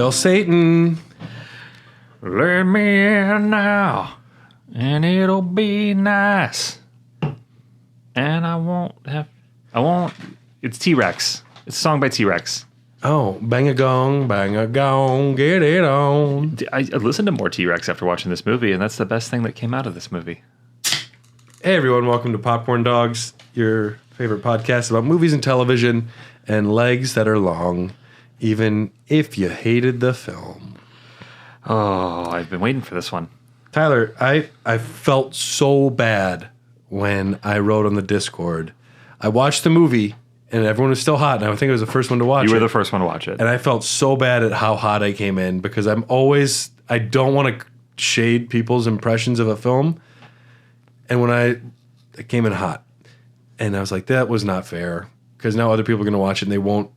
Hail Satan. Let me in now, and it'll be nice. And I won't. It's T-Rex. It's a song by T-Rex. Oh, bang a gong, get it on. I listened to more T-Rex after watching this movie, and that's the best thing that came out of this movie. Hey everyone, welcome to Popcorn Dogs, your favorite podcast about movies and television and legs that are long, even if you hated the film. Oh, I've been waiting for this one. Tyler, I felt so bad when I wrote on the Discord. I watched the movie, and everyone was still hot, and I think I was the first one to watch it. You were the first one to watch it. And I felt so bad at how hot I came in, because I don't want to shade people's impressions of a film. And when I came in hot, and I was like, that was not fair, because now other people are going to watch it, and they won't.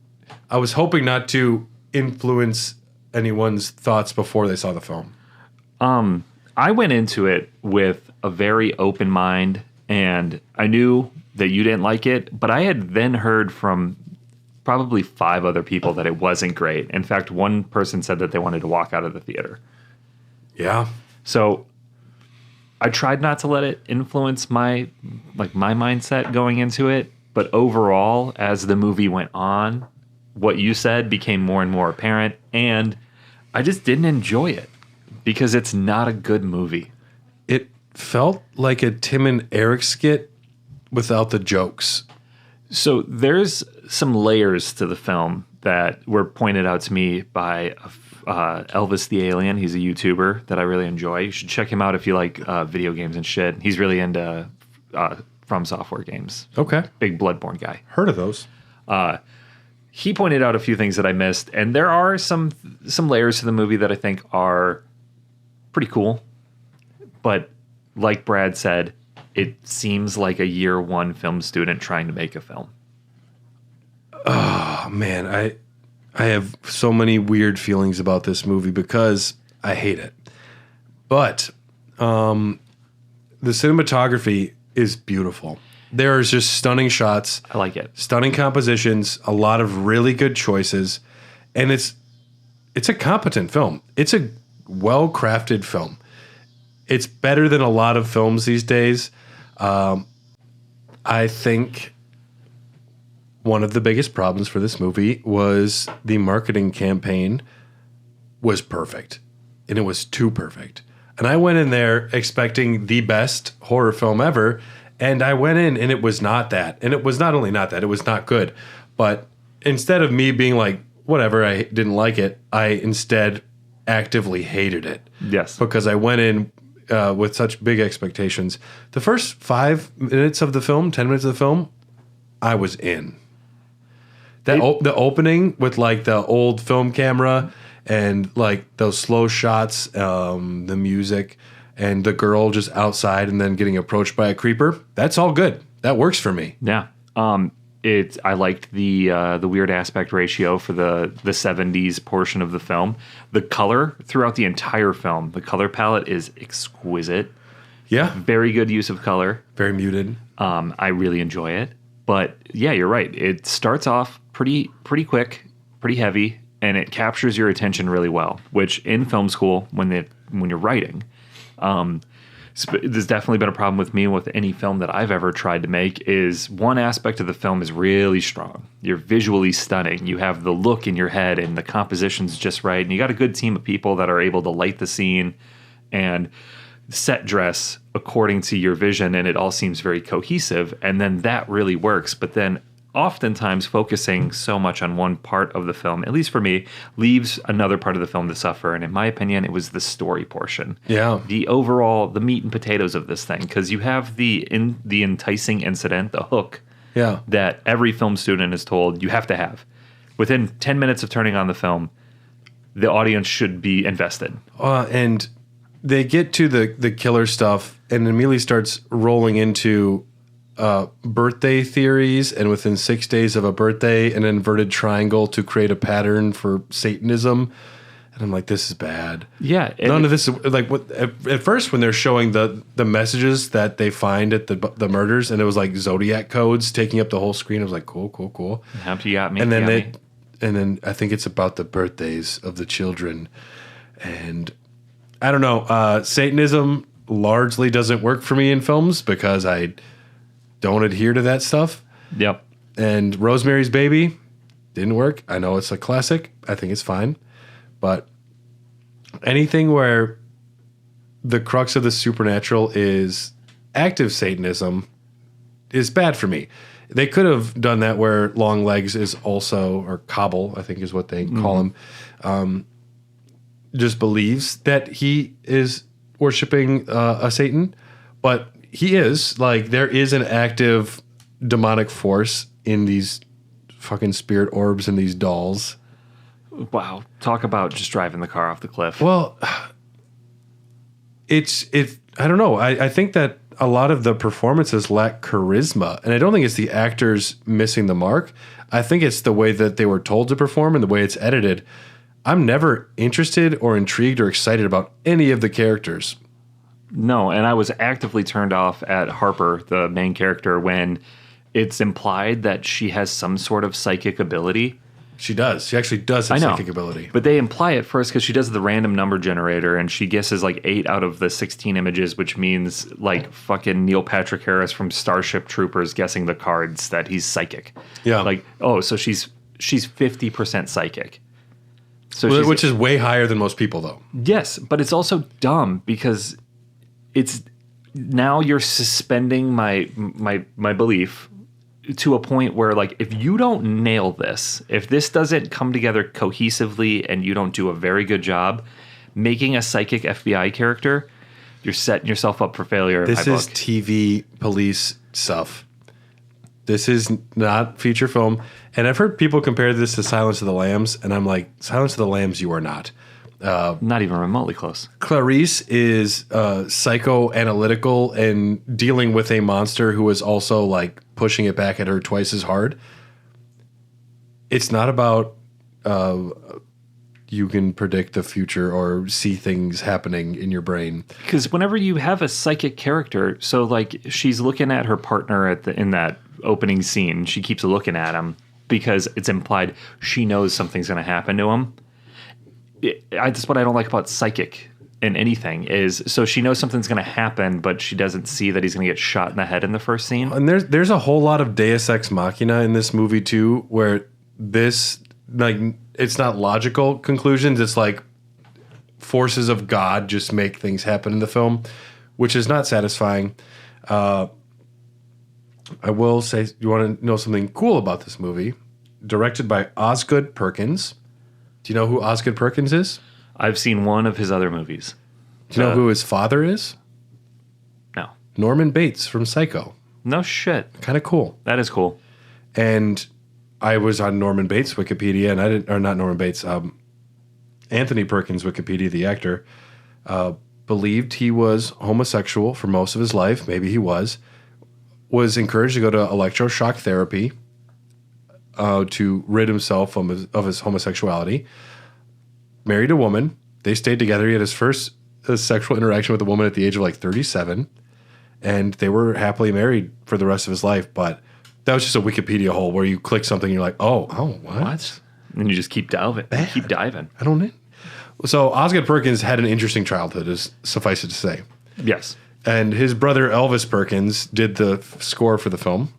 I was hoping not to influence anyone's thoughts before they saw the film. I went into it with a very open mind, and I knew that you didn't like it, but I had then heard from probably 5 other people that it wasn't great. In fact, one person said that they wanted to walk out of the theater. Yeah. So I tried not to let it influence my mindset going into it, but overall, as the movie went on, what you said became more and more apparent, and I just didn't enjoy it because it's not a good movie. It felt like a Tim and Eric skit without the jokes. So there's some layers to the film that were pointed out to me by Elvis the Alien. He's a YouTuber that I really enjoy. You should check him out if you like video games and shit. He's really into From Software games. Okay. Big Bloodborne guy. Heard of those. He pointed out a few things that I missed, and there are some layers to the movie that I think are pretty cool. But like Brad said, it seems like a year one film student trying to make a film. Oh, man, I have so many weird feelings about this movie because I hate it. But the cinematography is beautiful. There's just stunning shots. I like it. Stunning compositions, a lot of really good choices, and it's a competent film. It's a well-crafted film. It's better than a lot of films these days. I think one of the biggest problems for this movie was the marketing campaign was perfect, and it was too perfect. And I went in there expecting the best horror film ever, and I went in and it was not that. And it was not only not that, it was not good. But instead of me being like, whatever, I didn't like it, I instead actively hated it. Yes. Because I went in with such big expectations. The first 5 minutes of the film, 10 minutes of the film, I was in. The opening with like the old film camera and like those slow shots, the music, and the girl just outside and then getting approached by a creeper, that's all good. That works for me. Yeah. I liked the weird aspect ratio for the 70s portion of the film. The color throughout the entire film, the color palette is exquisite. Yeah. Very good use of color. Very muted. I really enjoy it. But yeah, you're right. It starts off pretty quick, pretty heavy, and it captures your attention really well, which in film school, when you're writing, there's definitely been a problem with me with any film that I've ever tried to make is one aspect of the film is really strong. You're visually stunning. You have the look in your head and the composition's just right. And you got a good team of people that are able to light the scene and set dress according to your vision. And it all seems very cohesive. And then that really works. But then oftentimes focusing so much on one part of the film, at least for me, leaves another part of the film to suffer. And in my opinion, it was the story portion. Yeah. The meat and potatoes of this thing. Because you have the enticing incident, the hook, that every film student is told you have to have. Within 10 minutes of turning on the film, the audience should be invested. And they get to the killer stuff and immediately starts rolling into birthday theories, and within 6 days of a birthday, an inverted triangle to create a pattern for Satanism. And I'm like, this is bad. Yeah. None of this is like at first when they're showing the messages that they find at the murders, and it was like zodiac codes taking up the whole screen. I was like, cool. How you got me? And then And then I think it's about the birthdays of the children. And I don't know. Satanism largely doesn't work for me in films because I don't adhere to that stuff. Yep. And Rosemary's Baby didn't work. I know it's a classic. I think it's fine. But anything where the crux of the supernatural is active Satanism is bad for me. They could have done that where Longlegs is also, or Cobble, I think is what they call him, just believes that he is worshiping a Satan. But he is. Like, there is an active demonic force in these fucking spirit orbs and these dolls. Wow. Talk about just driving the car off the cliff. Well, I don't know. I think that a lot of the performances lack charisma, and I don't think it's the actors missing the mark. I think it's the way that they were told to perform and the way it's edited. I'm never interested or intrigued or excited about any of the characters. No, and I was actively turned off at Harper, the main character, when it's implied that she has some sort of psychic ability. She does. She actually does have psychic ability. But they imply it first because she does the random number generator and she guesses like 8 out of the 16 images, which means like fucking Neil Patrick Harris from Starship Troopers guessing the cards that he's psychic. Yeah. Like, oh, so she's 50% psychic. So which is way higher than most people, though. Yes, but it's also dumb because it's now you're suspending my belief to a point where, like, if you don't nail this, if this doesn't come together cohesively and you don't do a very good job making a psychic FBI character, you're setting yourself up for failure. This is TV police stuff. This is not feature film. And I've heard people compare this to Silence of the Lambs, and I'm like, Silence of the Lambs, you are not. Not even remotely close. Clarice is psychoanalytical and dealing with a monster who is also like pushing it back at her twice as hard. It's not about you can predict the future or see things happening in your brain. Because whenever you have a psychic character, so like she's looking at her partner in that opening scene, she keeps looking at him because it's implied she knows something's going to happen to him. That's what I don't like about psychic in anything is, so she knows something's going to happen, but she doesn't see that he's going to get shot in the head in the first scene. And there's a whole lot of Deus Ex Machina in this movie too, where this, like, it's not logical conclusions. It's like forces of God just make things happen in the film, which is not satisfying. I will say, you want to know something cool about this movie? Directed by Osgood Perkins. Do you know who Osgood Perkins is? I've seen one of his other movies. Do you know who his father is? No. Norman Bates from Psycho. No shit. Kind of cool. That is cool. And I was on Norman Bates' Wikipedia, and I didn't, or not Norman Bates, Anthony Perkins' Wikipedia, the actor, believed he was homosexual for most of his life. Maybe he was encouraged to go to electroshock therapy to rid himself of his homosexuality. Married a woman. They stayed together. He had his first sexual interaction with a woman at the age of like 37, and they were happily married for the rest of his life. But that was just a Wikipedia hole where you click something and you're like, oh, what? And you just keep diving. Keep diving. I don't know. So Osgood Perkins had an interesting childhood, is suffice it to say. Yes. And his brother Elvis Perkins did the score for the film.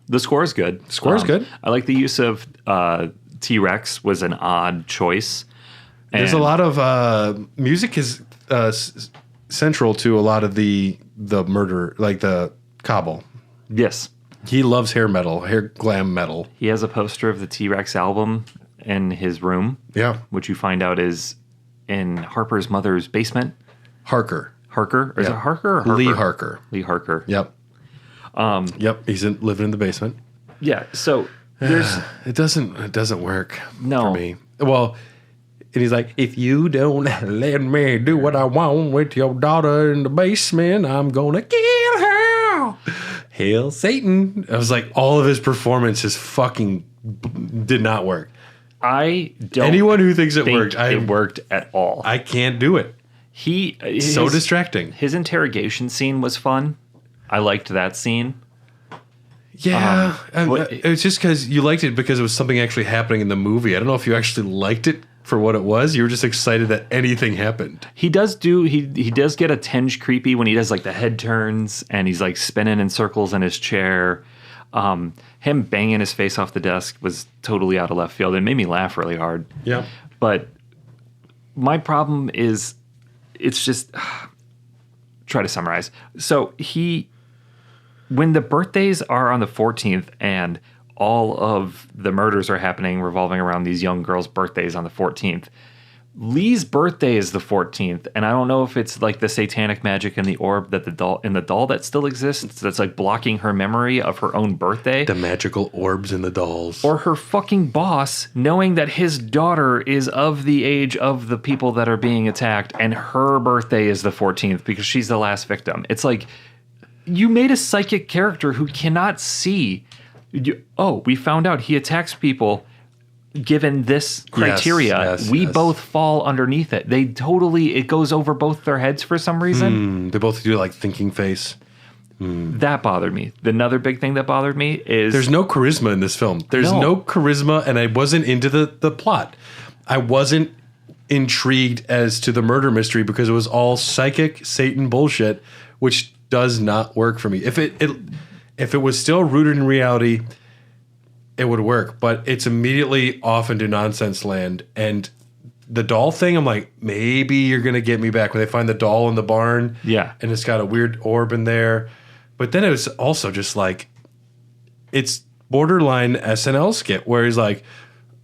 The score is good. Score is good. I like the use of T-Rex was an odd choice. There's a lot of music is central to a lot of the murder, like the Cobble. Yes. He loves hair glam metal. He has a poster of the T-Rex album in his room. Yeah. Which you find out is in Harper's mother's basement. Harker. Or is it Harker or Harper? Lee Harker. Lee Harker. Yep. Yep. He's living in the basement. Yeah. So there's it doesn't work for me. Well, and he's like, if you don't let me do what I want with your daughter in the basement, I'm gonna kill her. Hail Satan. I was like, all of his performances fucking did not work. I don't. Anyone who thinks it worked, it worked at all. I can't do it. So distracting. His interrogation scene was fun. I liked that scene. Yeah, But- it was just because you liked it because it was something actually happening in the movie. I don't know if you actually liked it for what it was. You were just excited that anything happened. He does get a tinge creepy when he does like the head turns and he's like spinning in circles in his chair. Him banging his face off the desk was totally out of left field. It made me laugh really hard. Yeah. But my problem is, it's just try to summarize. So when the birthdays are on the 14th and all of the murders are happening revolving around these young girls' birthdays on the 14th. Lee's birthday is the 14th, and I don't know if it's like the satanic magic in the orb that the doll that still exists that's like blocking her memory of her own birthday. The magical orbs in the dolls. Or her fucking boss knowing that his daughter is of the age of the people that are being attacked and her birthday is the 14th because she's the last victim. It's like, you made a psychic character who cannot see. We found out he attacks people given this criteria. Yes, we both fall underneath it. It goes over both their heads for some reason. They both do like thinking face. That bothered me. Another big thing that bothered me is There's no charisma in this film. There's no charisma, and I wasn't into the plot. I wasn't intrigued as to the murder mystery because it was all psychic Satan bullshit, which does not work for me. If it was still rooted in reality, it would work, but it's immediately off into nonsense land. And the doll thing, I'm like, maybe you're going to get me back when they find the doll in the barn. Yeah. And it's got a weird orb in there. But then it was also just like, it's borderline SNL skit where he's like,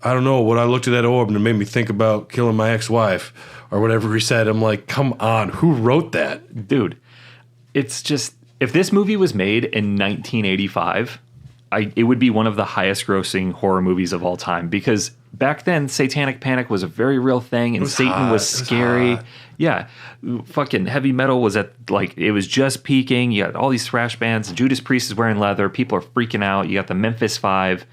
I don't know, what I looked at that orb and it made me think about killing my ex-wife or whatever he said. I'm like, come on, who wrote that? Dude, it's just, if this movie was made in 1985, it would be one of the highest grossing horror movies of all time because back then Satanic Panic was a very real thing and Satan was scary. Yeah. Fucking heavy metal was it was just peaking. You got all these thrash bands. Judas Priest is wearing leather. People are freaking out. You got the Memphis 5.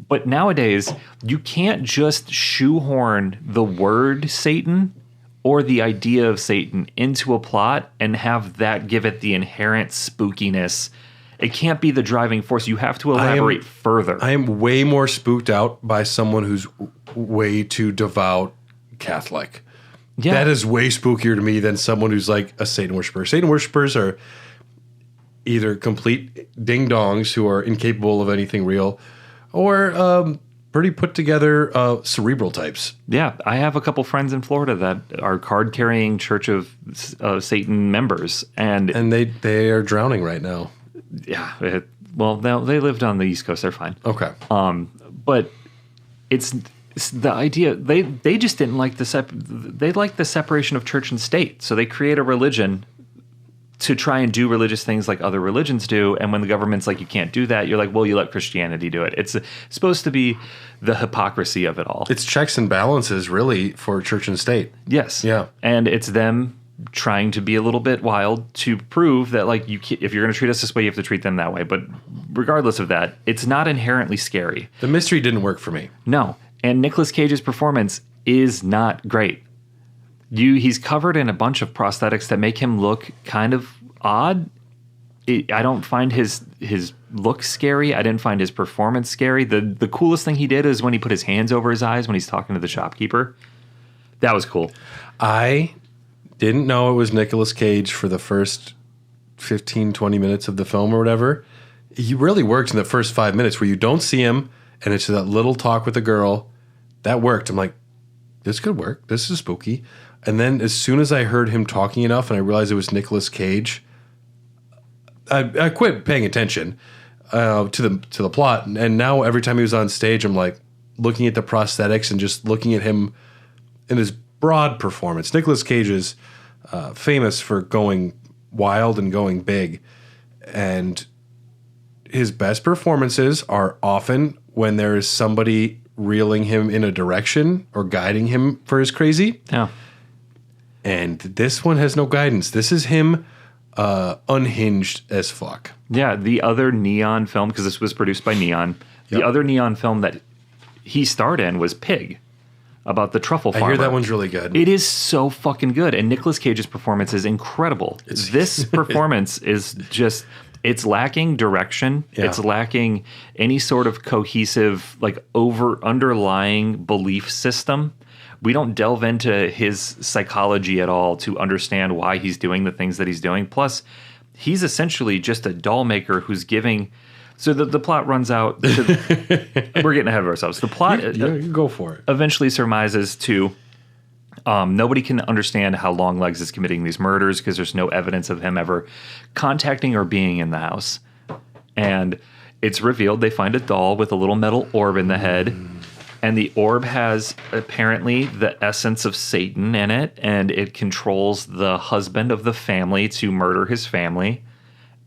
But nowadays, you can't just shoehorn the word Satan or the idea of Satan into a plot and have that give it the inherent spookiness. It can't be the driving force. You have to elaborate further. I am way more spooked out by someone who's way too devout Catholic. Yeah. That is way spookier to me than someone who's like a Satan worshiper. Satan worshipers are either complete ding-dongs who are incapable of anything real or pretty put together cerebral types. Yeah, I have a couple friends in Florida that are card-carrying Church of Satan members. And they are drowning right now. Yeah, they lived on the East Coast. They're fine. Okay. But it's the idea. They just didn't like they like the separation of church and state. So they create a religion to try and do religious things like other religions do. And when the government's like, you can't do that, you're like, well, you let Christianity do it. It's supposed to be the hypocrisy of it all. It's checks and balances, really, for church and state. Yes. Yeah. And it's them trying to be a little bit wild to prove that, like, if you're going to treat us this way, you have to treat them that way. But regardless of that, it's not inherently scary. The mystery didn't work for me. No. And Nicolas Cage's performance is not great. He's covered in a bunch of prosthetics that make him look kind of odd. I don't find his look scary. I didn't find his performance scary. The coolest thing he did is when he put his hands over his eyes when he's talking to the shopkeeper. That was cool. I didn't know it was Nicolas Cage for the first 15, 20 minutes of the film or whatever. He really works in the first 5 minutes where you don't see him and it's that little talk with the girl. That worked. I'm like, this could work. This is spooky. And then as soon as I heard him talking enough and I realized it was Nicolas Cage, I quit paying attention to the plot. And now every time he was on stage, I'm like looking at the prosthetics and just looking at him in his broad performance. Nicolas Cage is famous for going wild and going big. And his best performances are often when there is somebody reeling him in a direction or guiding him for his crazy. Yeah. And this one has no guidance. This is him unhinged as fuck. Yeah, the other Neon film, because this was produced by Neon, the other Neon film that he starred in was Pig, about the truffle farmer. I hear that one's really good. It is so fucking good. And Nicolas Cage's performance is incredible. This performance is just... it's lacking direction. Yeah. It's lacking any sort of cohesive, like underlying belief system. We don't delve into his psychology at all to understand why he's doing the things that he's doing. Plus, he's essentially just a doll maker who's giving. So the plot runs out. We're getting ahead of ourselves. The plot you go for it. Eventually surmises to nobody can understand how Longlegs is committing these murders because there's no evidence of him ever contacting or being in the house. And it's revealed they find a doll with a little metal orb in the head. And the orb has apparently the essence of Satan in it. And it controls the husband of the family to murder his family.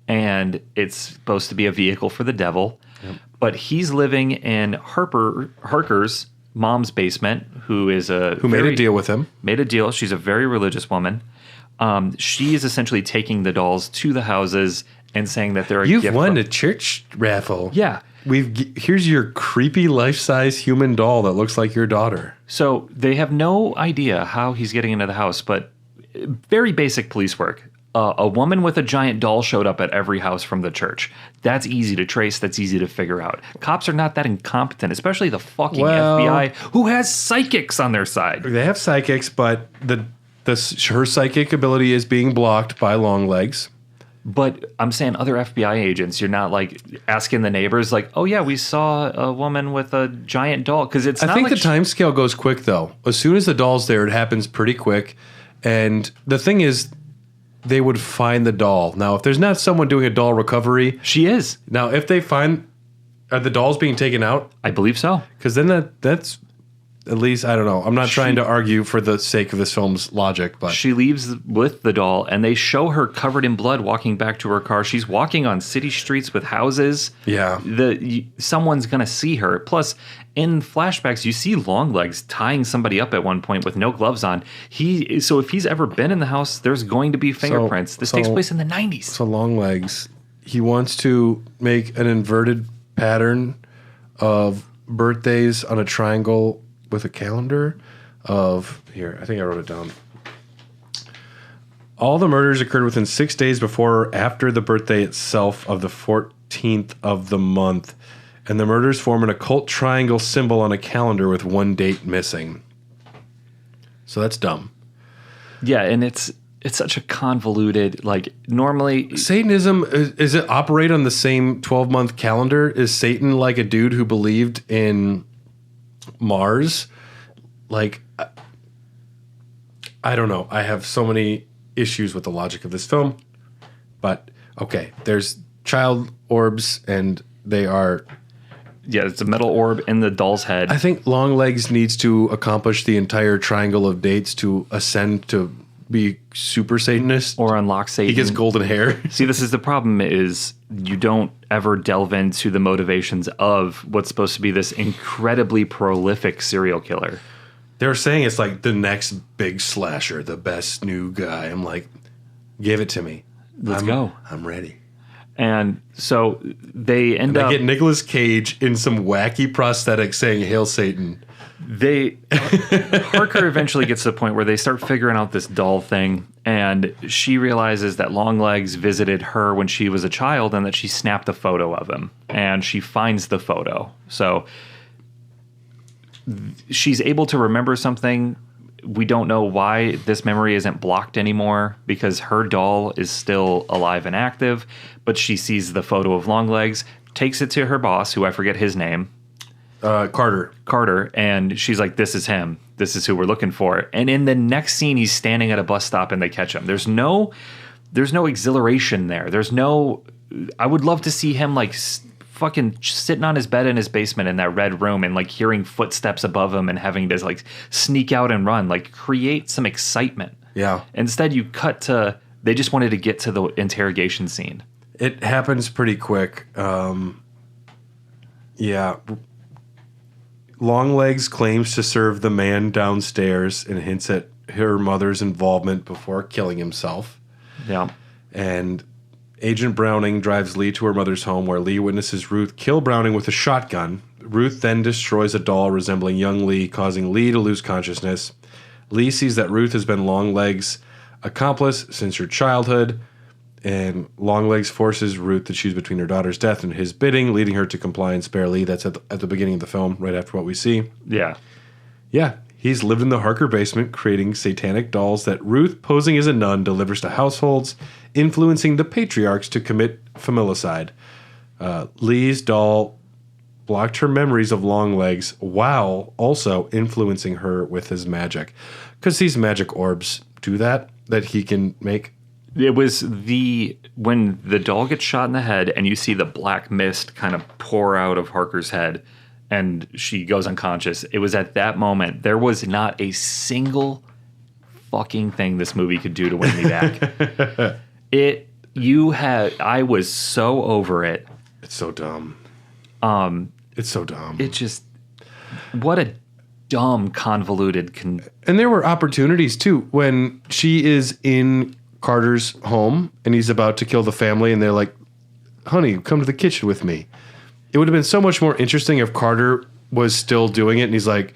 And it's supposed to be a vehicle for the devil. Yep. But he's living in Harker's mom's basement, who made a deal with him. Made a deal. She's a very religious woman. She is essentially taking the dolls to the houses and saying that they're a gift. You've won a church raffle. Yeah. Here's your creepy life-size human doll that looks like your daughter. So they have no idea how he's getting into the house, but very basic police work. A woman with a giant doll showed up at every house from the church. That's easy to trace. That's easy to figure out. Cops are not that incompetent, especially the fucking FBI, who has psychics on their side. They have psychics, but her psychic ability is being blocked by Longlegs. But I'm saying other FBI agents, you're not like asking the neighbors, like, oh yeah, we saw a woman with a giant doll. Because it's not I think the time scale goes quick, though. As soon as the doll's there, it happens pretty quick. And the thing is, they would find the doll. Now, if there's not someone doing a doll recovery... She is. Now, if they find... Are the dolls being taken out? I believe so. Because then that's... At least, I don't know. I'm not trying to argue for the sake of this film's logic, but... She leaves with the doll, and they show her covered in blood walking back to her car. She's walking on city streets with houses. Yeah. Someone's going to see her. Plus, in flashbacks, you see Longlegs tying somebody up at one point with no gloves on. So if he's ever been in the house, there's going to be fingerprints. This takes place in the 90s. So Longlegs, he wants to make an inverted pattern of birthdays on a triangle with a calendar of... Here, I think I wrote it down. All the murders occurred within 6 days before or after the birthday itself of the 14th of the month. And the murders form an occult triangle symbol on a calendar with one date missing. So that's dumb. Yeah, and it's such a convoluted, like, normally... Satanism, is it operate on the same 12-month calendar? Is Satan like a dude who believed in Mars? Like, I don't know. I have so many issues with the logic of this film. But, okay, there's child orbs, and they are... Yeah, it's a metal orb in the doll's head. I think Longlegs needs to accomplish the entire triangle of dates to ascend to be super Satanist. Or unlock Satan. He gets golden hair. See, this is the problem, is you don't ever delve into the motivations of what's supposed to be this incredibly prolific serial killer. They're saying it's like the next big slasher, the best new guy. I'm like, give it to me. Let's go. I'm ready. And so they end up... They get Nicolas Cage in some wacky prosthetic saying, "Hail Satan." Harker eventually gets to the point where they start figuring out this doll thing, and she realizes that Longlegs visited her when she was a child and that she snapped a photo of him, and she finds the photo. So she's able to remember something. We don't know why this memory isn't blocked anymore, because her doll is still alive and active, but she sees the photo of Longlegs, takes it to her boss, who I forget his name. Carter, and she's like, "This is him. This is who we're looking for." And in the next scene, he's standing at a bus stop and they catch him. There's no exhilaration there. I would love to see him like fucking sitting on his bed in his basement in that red room and like hearing footsteps above him and having to like sneak out and run, like create some excitement. Yeah. Instead, you cut to, they just wanted to get to the interrogation scene. It happens pretty quick. Yeah. Longlegs claims to serve the man downstairs and hints at her mother's involvement before killing himself. Yeah. And Agent Browning drives Lee to her mother's home, where Lee witnesses Ruth kill Browning with a shotgun. Ruth then destroys a doll resembling young Lee, causing Lee to lose consciousness. Lee sees that Ruth has been Longlegs' accomplice since her childhood. And Longlegs forces Ruth to choose between her daughter's death and his bidding, leading her to comply and spare Lee. That's at the beginning of the film, right after what we see. Yeah. Yeah, he's lived in the Harker basement, creating satanic dolls that Ruth, posing as a nun, delivers to households, influencing the patriarchs to commit familicide. Lee's doll blocked her memories of Longlegs while also influencing her with his magic. Because these magic orbs do that he can make. It was when the doll gets shot in the head and you see the black mist kind of pour out of Harker's head and she goes unconscious. It was at that moment. There was not a single fucking thing this movie could do to win me back. I was so over it. It's so dumb. It's so dumb. It just, what a dumb, convoluted. And there were opportunities too when she is in Carter's home and he's about to kill the family and they're like, honey, come to the kitchen with me. It would have been so much more interesting if Carter was still doing it and he's like,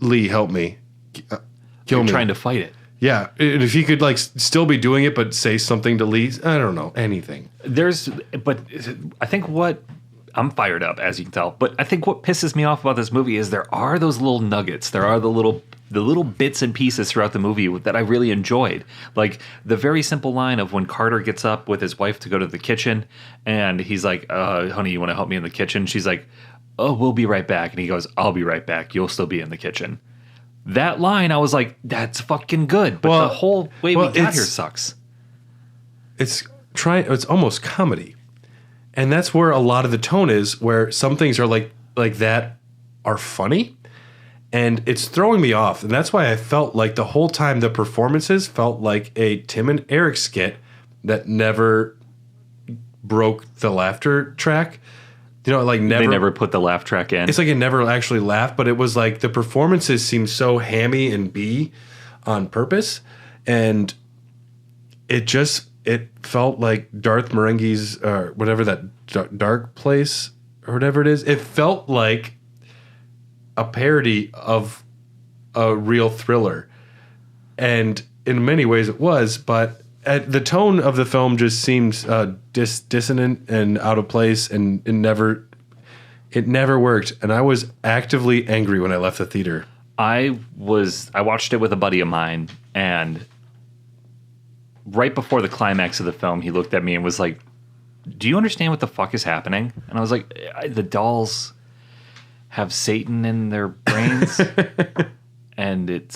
Lee, help me. Kill me. Trying to fight it. Yeah. And if he could like still be doing it but say something to Lee, I don't know, anything. But I think I'm fired up, as you can tell, but I think what pisses me off about this movie is there are those little nuggets. There are the little bits and pieces throughout the movie that I really enjoyed. Like the very simple line of when Carter gets up with his wife to go to the kitchen and he's like, honey, you want to help me in the kitchen? She's like, oh, we'll be right back. And he goes, I'll be right back. You'll still be in the kitchen. That line, I was like, that's fucking good. But the whole way we got here sucks. It's almost comedy. And that's where a lot of the tone is, where some things are like that are funny. And it's throwing me off. And that's why I felt like the whole time the performances felt like a Tim and Eric skit that never broke the laughter track. You know, like they never put the laugh track in. It's like it never actually laughed, but it was like the performances seemed so hammy and B on purpose. And it felt like Darth Marenghi's, whatever that dark place or whatever it is. It felt like a parody of a real thriller. And in many ways it was, but the tone of the film just seems dissonant and out of place, and it never worked. And I was actively angry when I left the theater. I watched it with a buddy of mine, and right before the climax of the film, he looked at me and was like, do you understand what the fuck is happening? And I was like, the dolls have Satan in their brains, and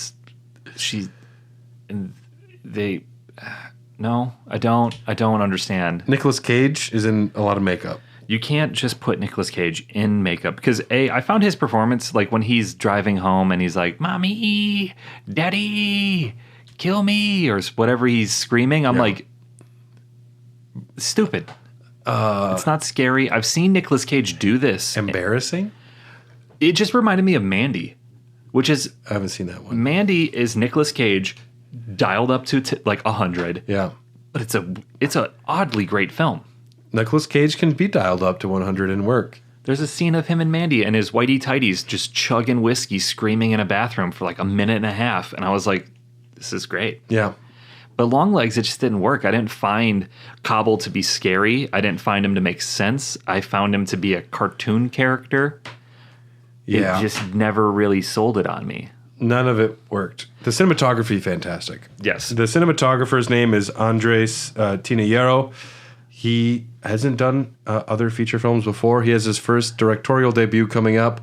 no, I don't understand. Nicolas Cage is in a lot of makeup. You can't just put Nicolas Cage in makeup because I found his performance, like when he's driving home and he's like, mommy, daddy, kill me, or whatever he's screaming. I'm like, stupid. It's not scary. I've seen Nicolas Cage do this. Embarrassing? It just reminded me of Mandy, which is... I haven't seen that one. Mandy is Nicolas Cage dialed up to like 100. Yeah. But it's a oddly great film. Nicolas Cage can be dialed up to 100 and work. There's a scene of him and Mandy and his whitey tighties just chugging whiskey, screaming in a bathroom for like a minute and a half. And I was like, this is great. Yeah. But Longlegs, it just didn't work. I didn't find Cobble to be scary. I didn't find him to make sense. I found him to be a cartoon character. Yeah. It just never really sold it on me. None of it worked. The cinematography, fantastic. Yes. The cinematographer's name is Andres Tinajero. He hasn't done other feature films before. He has his first directorial debut coming up.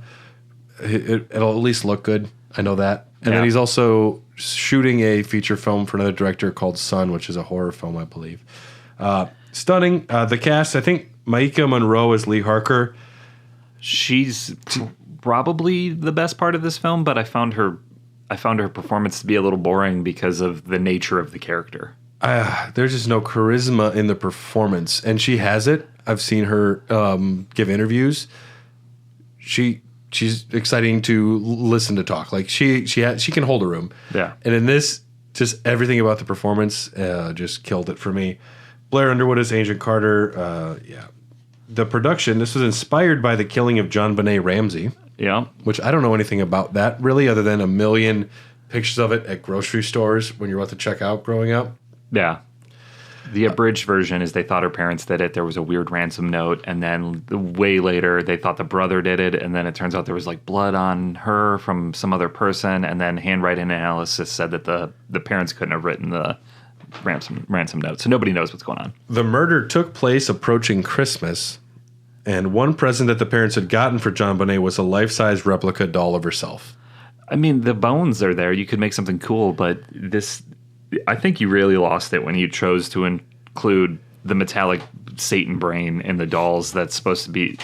It'll at least look good. I know that. And then he's also shooting a feature film for another director called Sun, which is a horror film, I believe. Stunning. The cast, I think Maika Monroe is Lee Harker. She's probably the best part of this film, but I found her performance to be a little boring because of the nature of the character. There's just no charisma in the performance, and she has it. I've seen her give interviews. She's exciting to listen to talk. Like she can hold a room. Yeah. And in this, just everything about the performance just killed it for me. Blair Underwood as Agent Carter. The production. This was inspired by the killing of John Benet Ramsey. Yeah. Which I don't know anything about that really, other than a million pictures of it at grocery stores when you're about to check out growing up. Yeah. The abridged version is they thought her parents did it. There was a weird ransom note, and then way later they thought the brother did it, and then it turns out there was like blood on her from some other person, and then handwriting analysis said that the parents couldn't have written the ransom note, so nobody knows what's going on. The murder took place approaching Christmas, and one present that the parents had gotten for John Bonet was a life-size replica doll of herself. I mean, the bones are there. You could make something cool, but this, I think you really lost it when you chose to include the metallic Satan brain in the dolls that's supposed to be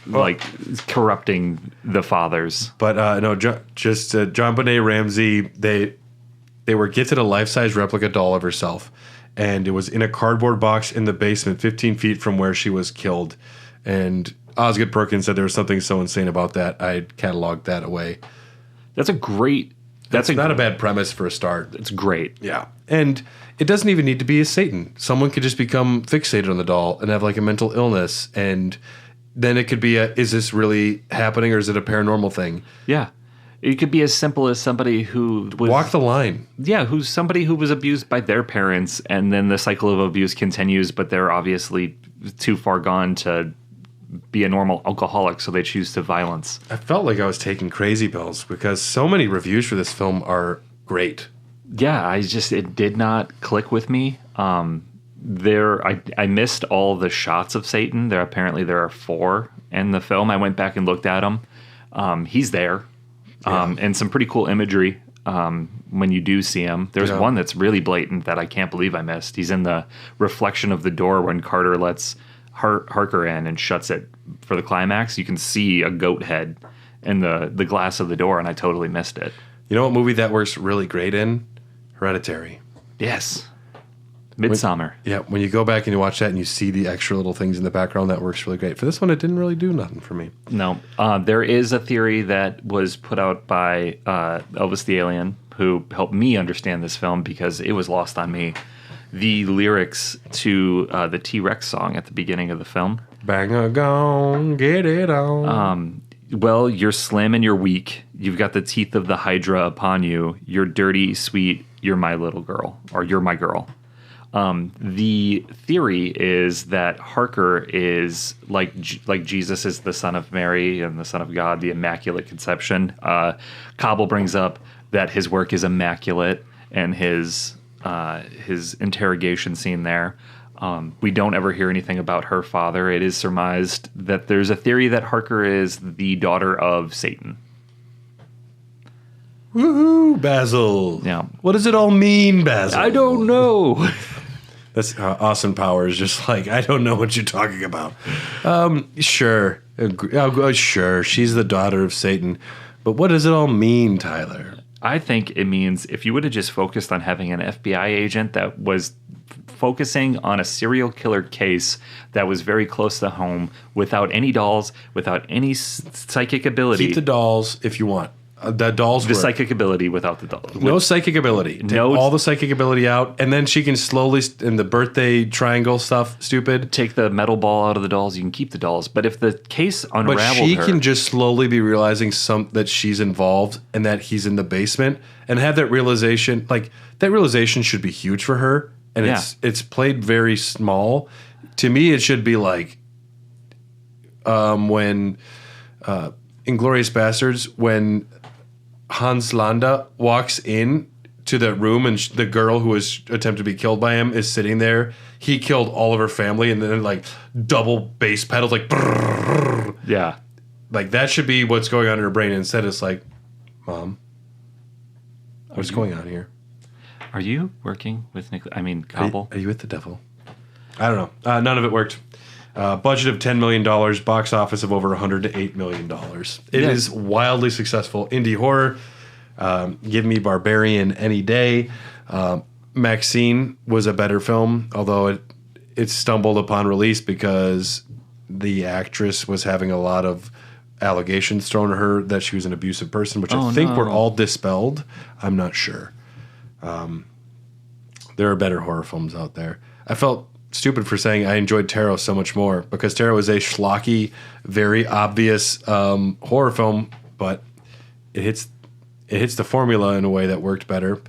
like corrupting the fathers. But no, John Bonet Ramsey, they were gifted a life-size replica doll of herself, and it was in a cardboard box in the basement 15 feet from where she was killed. And Osgood Perkins said there was something so insane about that, I cataloged that away. That's not a bad premise for a start. It's great. Yeah. And it doesn't even need to be a Satan. Someone could just become fixated on the doll and have like a mental illness. And then it could be is this really happening or is it a paranormal thing? Yeah. It could be as simple as somebody who was... Walk the line. Yeah, who's somebody who was abused by their parents, and then the cycle of abuse continues, but they're obviously too far gone to be a normal alcoholic, so they choose to violence. I felt like I was taking crazy pills because so many reviews for this film are great. Yeah, it did not click with me. I missed all the shots of Satan. There are 4 in the film. I went back and looked at them. He's there, and some pretty cool imagery when you do see him. There's one that's really blatant that I can't believe I missed. He's in the reflection of the door when Carter lets Harker in and shuts it for the climax. You can see a goat head in the glass of the door, and I totally missed it. You know what movie that works really great in? Hereditary. Yes. Midsommar. When you go back and you watch that and you see the extra little things in the background, that works really great. For this one, it didn't really do nothing for me. No. There is a theory that was put out by Elvis the Alien, who helped me understand this film because it was lost on me. The lyrics to the T-Rex song at the beginning of the film. Bang a gong, get it on. Well, you're slim and you're weak. You've got the teeth of the Hydra upon you. You're dirty, sweet. You're my little girl, or you're my girl. The theory is that Harker is like Jesus is the son of Mary and the son of God, the Immaculate Conception. Cobble brings up that his work is immaculate, and his interrogation scene there. We don't ever hear anything about her father. It is surmised that there's a theory that Harker is the daughter of Satan. Woohoo, Basil. Yeah. What does it all mean, Basil? I don't know. That's Austin Powers, just like, I don't know what you're talking about. Sure. Sure, she's the daughter of Satan. But what does it all mean, Tyler? I think it means if you would have just focused on having an FBI agent that was focusing on a serial killer case that was very close to home, without any dolls, without any psychic ability. Keep the dolls if you want. The dolls The work. psychic ability without the dolls. No psychic ability. Take all the psychic ability out, and then she can slowly, in the birthday triangle stuff, stupid. Take the metal ball out of the dolls. You can keep the dolls. But if the case unraveled But she her, can just slowly be realizing that she's involved and that he's in the basement, and have that realization. Like, that realization should be huge for her, and it's played very small. To me, it should be like when Inglourious Bastards, when Hans Landa walks in to the room and the girl who was attempted to be killed by him is sitting there. He killed all of her family, and then like double bass pedals, like brrr. Yeah, like that should be what's going on in her brain. Instead, it's like, Mom, what's going on here? Are you working with Cobble? Are you with the devil? I don't know. None of it worked. Budget of $10 million, box office of over $108 million. It is wildly successful indie horror. Give me Barbarian any day. Maxine was a better film, although it stumbled upon release because the actress was having a lot of allegations thrown at her that she was an abusive person, which I think were all dispelled. I'm not sure. There are better horror films out there. I felt stupid for saying I enjoyed Tarot so much more because Tarot is a schlocky, very obvious horror film, but it hits the formula in a way that worked better.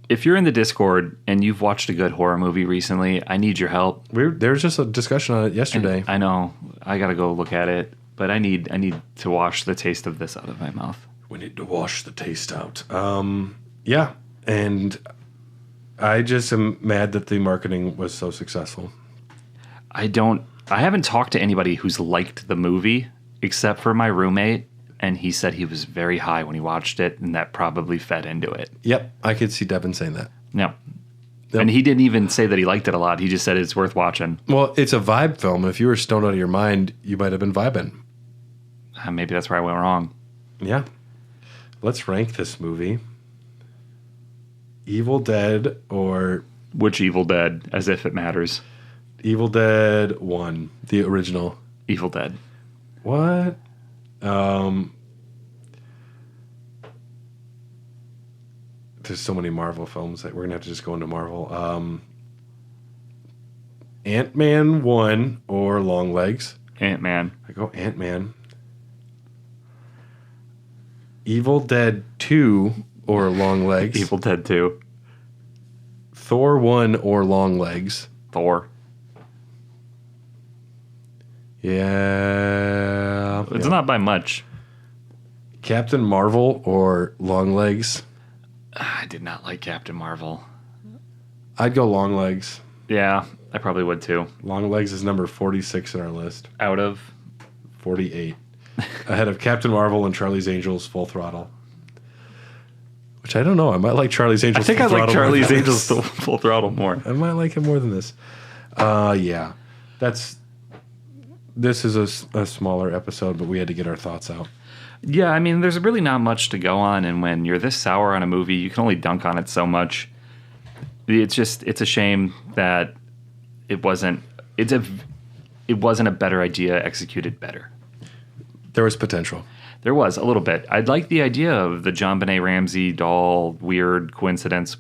if you're in the Discord and you've watched a good horror movie recently, I need your help. There was just a discussion on it yesterday. I know. I got to go look at it, but I need to wash the taste of this out of my mouth. We need to wash the taste out. Yeah, and I just am mad that the marketing was so successful. I haven't talked to anybody who's liked the movie except for my roommate, and he said he was very high when he watched it, and that probably fed into it. Yep, I could see Devin saying that. Yep. And he didn't even say that he liked it a lot. He just said it's worth watching. Well, it's a vibe film. If you were stoned out of your mind, you might have been vibing. Maybe that's where I went wrong. Yeah. Let's rank this movie. Evil Dead or... Which Evil Dead, as if it matters. Evil Dead 1, the original. Evil Dead. What? There's so many Marvel films that we're going to have to just go into Marvel. Ant-Man 1 or Longlegs. Ant-Man. I go Ant-Man. Evil Dead 2 or Longlegs. Evil Dead 2. Thor 1 or Longlegs. Thor. Yeah. It's not by much. Captain Marvel or Longlegs. I did not like Captain Marvel. I'd go Longlegs. Yeah, I probably would too. Longlegs is number 46 in our list. Out of 48. Ahead of Captain Marvel and Charlie's Angels Full Throttle. Which I don't know. I might like Charlie's Angels Full Throttle. I think I like Charlie's Angels to Full Throttle more. I might like it more than this. Yeah. This is a smaller episode, but we had to get our thoughts out. Yeah, I mean, there's really not much to go on, and when you're this sour on a movie, you can only dunk on it so much. It's a shame that it wasn't a better idea executed better. There was potential. There was a little bit. I'd like the idea of the John Benet Ramsey doll weird coincidence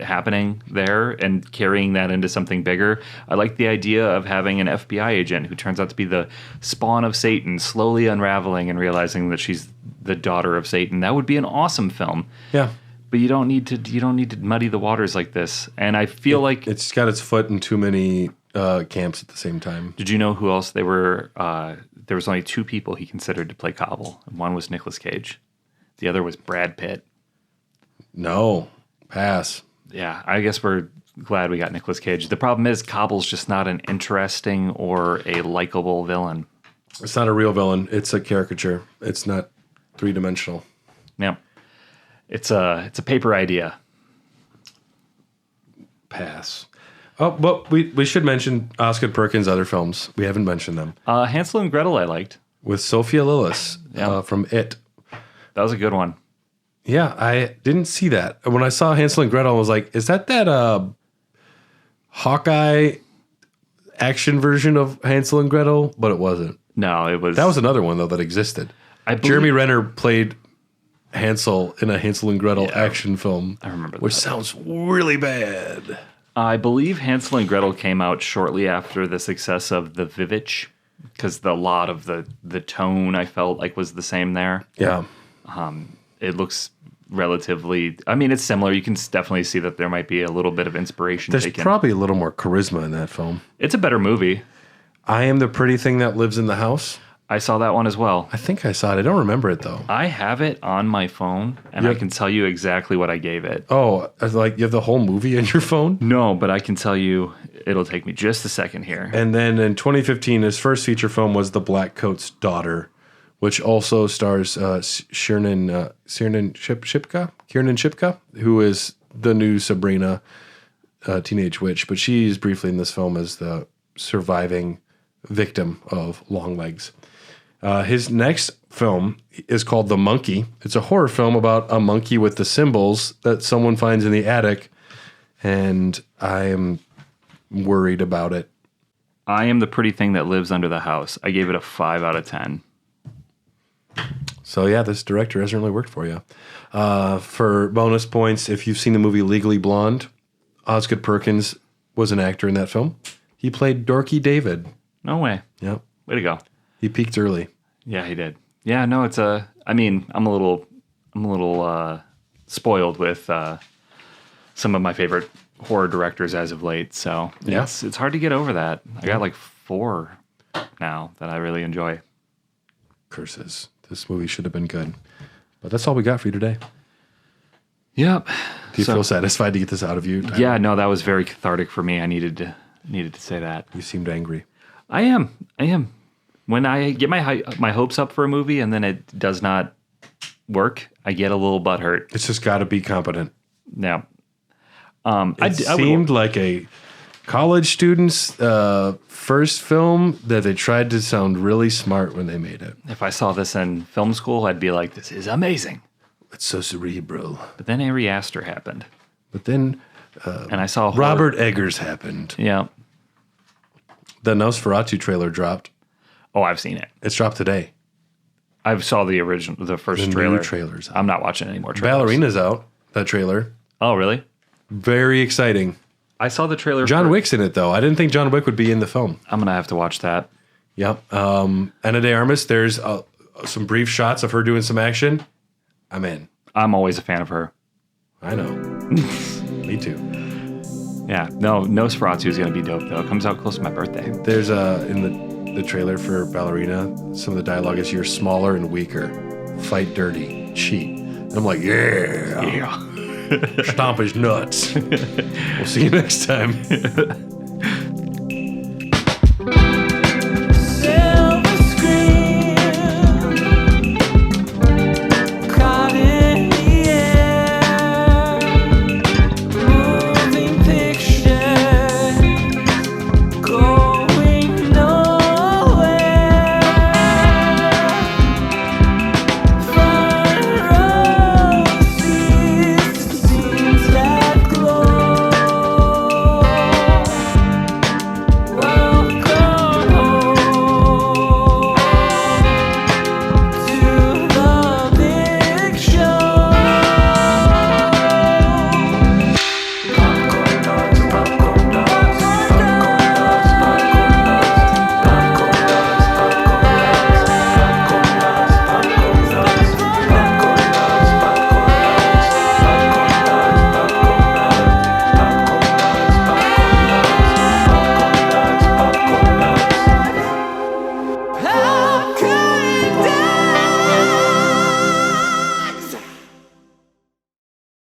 happening there and carrying that into something bigger. I like the idea of having an FBI agent who turns out to be the spawn of Satan, slowly unraveling and realizing that she's the daughter of Satan. That would be an awesome film. Yeah. But you don't need to muddy the waters like this. And I feel like it's got its foot in too many camps at the same time. Did you know who else they were? There was only two people he considered to play Cobble. One was Nicolas Cage. The other was Brad Pitt. No. Pass. Yeah, I guess we're glad we got Nicolas Cage. The problem is Cobble's just not an interesting or a likable villain. It's not a real villain. It's a caricature. It's not three-dimensional. Yeah. It's a paper idea. Pass. Oh, but we should mention Oscar Perkins' other films. We haven't mentioned them. Hansel and Gretel I liked. With Sophia Lillis from It. That was a good one. Yeah, I didn't see that. When I saw Hansel and Gretel, I was like, is that Hawkeye action version of Hansel and Gretel? But it wasn't. No, it was... That was another one, though, that existed. Jeremy Renner played Hansel in a Hansel and Gretel action film. I remember that. Which sounds really bad. I believe Hansel and Gretel came out shortly after the success of The Vivitch, because a lot of the tone I felt like was the same there. Yeah. It looks relatively... I mean, it's similar. You can definitely see that there might be a little bit of inspiration There's taken. probably a little more charisma in that film. It's a better movie. I Am the Pretty Thing That Lives in the House. I saw that one as well. I think I saw it. I don't remember it, though. I have it on my phone, and I can tell you exactly what I gave it. Oh, like you have the whole movie on your phone? No, but I can tell you... It'll take me just a second here. And then in 2015, his first feature film was The Black Coat's Daughter, which also stars Kiernan Shipka, who is the new Sabrina teenage witch. But she's briefly in this film as the surviving victim of Longlegs. His next film is called The Monkey. It's a horror film about a monkey with the symbols that someone finds in the attic. And I am worried about it. I Am the Pretty Thing That Lives Under the House. I gave it a 5 out of 10. So yeah, this director hasn't really worked for you. For bonus points, if you've seen the movie Legally Blonde, Osgood Perkins was an actor in that film. He played Dorky David. No way. Yep. Way to go. He peaked early. Yeah, he did. Yeah, no, it's a... I mean, I'm a little spoiled with some of my favorite horror directors as of late. So Yeah. it's hard to get over that. I got like 4 now that I really enjoy. Curses. This movie should have been good. But that's all we got for you today. Yep. Do you feel satisfied to get this out of you, Tyler? Yeah, no, that was very cathartic for me. I needed to say that. You seemed angry. I am. When I get my hopes up for a movie and then it does not work, I get a little butthurt. It's just got to be competent. Yeah. It seemed like a college student's first film that they tried to sound really smart when they made it. If I saw this in film school, I'd be like, this is amazing. It's so cerebral. But then Ari Aster happened. But then And I saw Robert Eggers happened. Yeah. The Nosferatu trailer dropped. Oh, I've seen it. It's dropped today. I saw the first The trailer. new trailer's out. I'm not watching any more trailers. Ballerina's out, that trailer. Oh, really? Very exciting. I saw the trailer. John Wick's in it, though. I didn't think John Wick would be in the film. I'm going to have to watch that. Yep. Ana de Armas, there's some brief shots of her doing some action. I'm in. I'm always a fan of her. I know. Me too. Yeah. No, Nosferatu is going to be dope, though. It comes out close to my birthday. There's in the trailer for Ballerina, some of the dialogue is, "You're smaller and weaker. Fight dirty. Cheat." And I'm like, yeah. Yeah. Stomp his nuts. We'll see you next time.